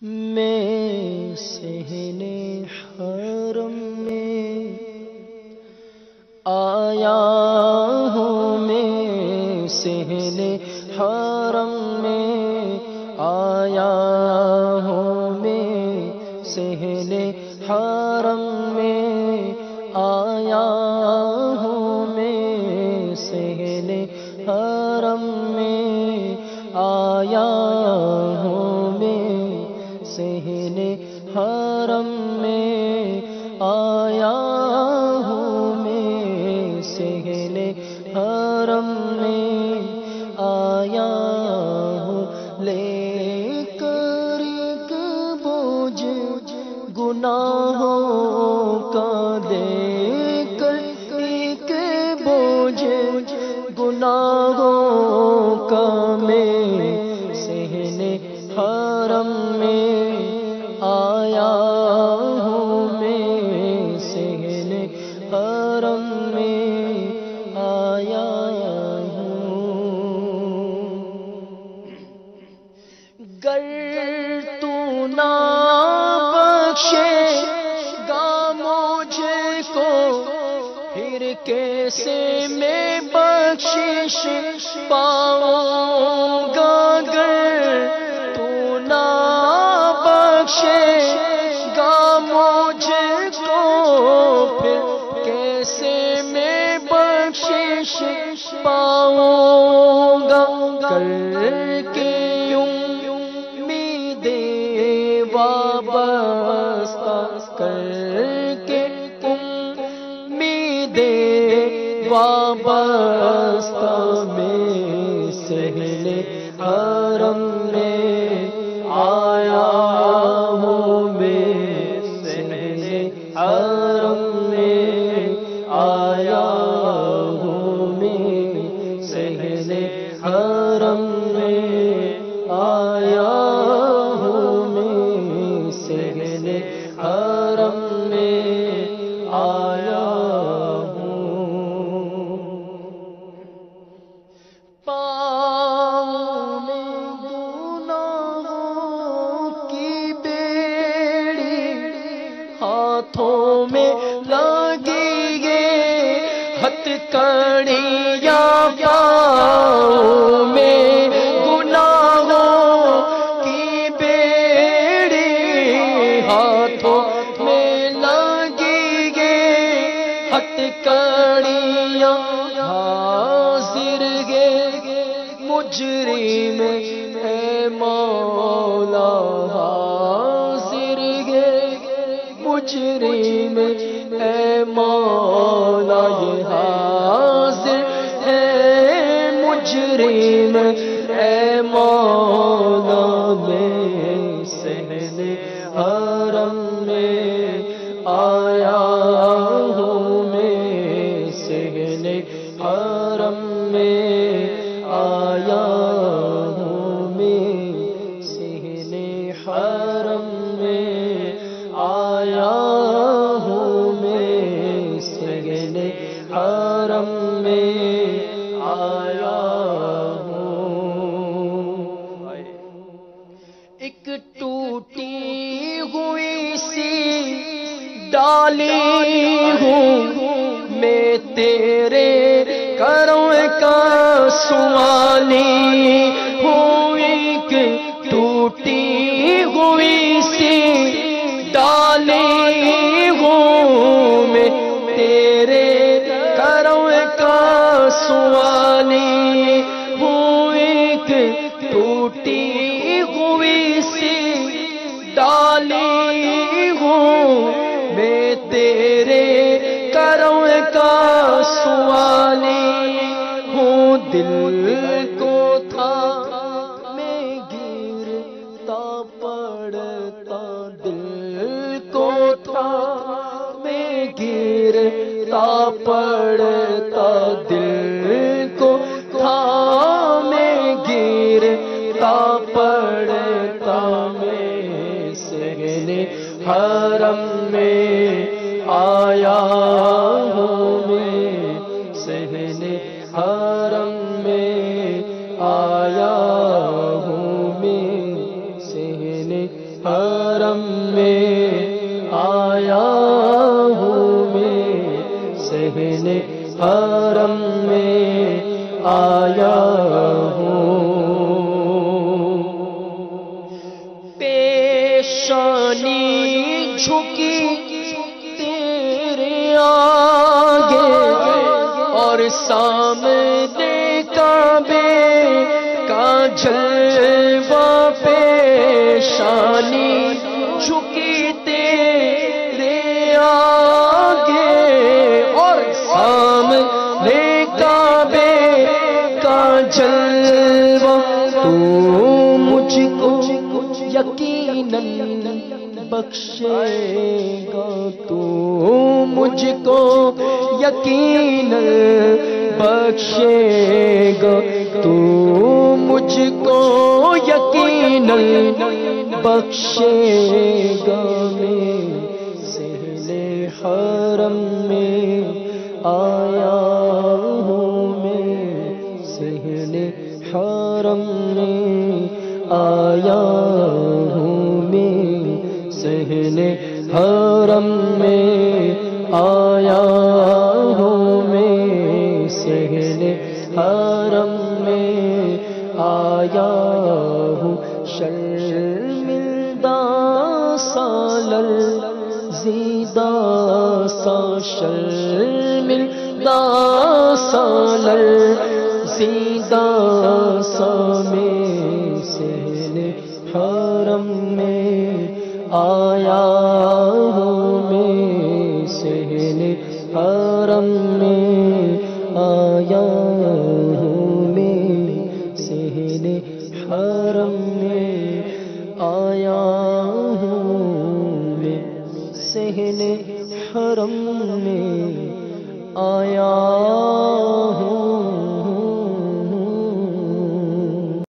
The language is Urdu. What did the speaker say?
میں صحن حرم میں آیا ہوں، میں صحن حرم میں آیا ہوں، میں صحن حرم میں آیا ہوں، میں صحن حرم میں آیا ہوں، میں صحن حرم میں آیا ہوں، میں صحن حرم میں آیا ہوں، لے کر ایک بوجھ گناہوں کا، دے کر ایک بوجھ گناہوں کا، میں صحن حرم میں آیا ہوں، میں صحن حرم میں آیا ہوں۔ گر تو نہ بخشے گا مجھے کو، پھر کیسے میں بخشش پاؤں گا، گر تو نہ بخشے گا مجھے کو، پھر کیسے میں بخشش پاؤں گا، کر کے امید وابستہ، کر کے امید وابستہ، میں صحن حرم میں آیا ہوں، میں صحن حرم میں آیا ہوں، میں صحن حرم میں آیا ہوں، میں صحن حرم میں آیا ہوں۔ پاؤں میں گناہوں کی بیڑی، ہاتھوں میں لگی گے ہتھ کڑیاں، پاؤں میں گناہوں کی بیڑی، ہاتھوں میں لگی گے ہتھ کڑیاں، حاضر گے مجرم اے مولا، حاضر گے مجرم اے مولا، یہ حاضر ہے مجرم اے مولا، میں صحن حرم میں آیا ہوں، میں صحن حرم میں آیا ہوں، میں صحن حرم میں آیا ہوں، میں صحن حرم میں آیا ہوں۔ ایک ٹوٹی ہوئی سی ڈالی ہوں، میں تیرے کرم کا سوالی ہوں، ایک ٹوٹی ہوئی سی ڈالی ہوں، میں تیرے کرم کا سوالی ہوں، ایک ٹوٹی ہوئی سی ڈالی ہوں، میں تیرے کرم کا سوالی ہوں، دل کو تھا میں گرتا پڑتا، دل کو تھا میں گرتا پڑتا، دل کو تھا میں گرتا پڑتا، میں صحن حرم میں آیا ہوں، میں صحن حرم میں آیا ہوں، میں صحن حرم میں آیا ہوں میں، صحن حرم میں آیا ہوں، پیشانی جھکی تیرے آگے اور سامنے کعبے کا جلوہ، پیشانی جھکی تیرے آگے اور سامنے کعبے کا جلوہ، تو مجھ کو یقیناً بخشے گا، تو مجھ کو یقیناً بخشے گا، تو مجھ کو یقیناً بخشے گا، میں صحن حرم میں آیا ہوں میں، صحن حرم میں آیا ہوں میں، صحن حرم میں آیا ہوں میں، صحن حرم میں آیا ہوں، شرمندہ سالر زیدہ سا، شرمندہ سالر زیدہ سا، میں صحن حرم میں آیا ہوں میں، صحن حرم میں آیا ہوں میں، صحن حرم میں آیا ہوں میں، صحن حرم میں آیا ہوں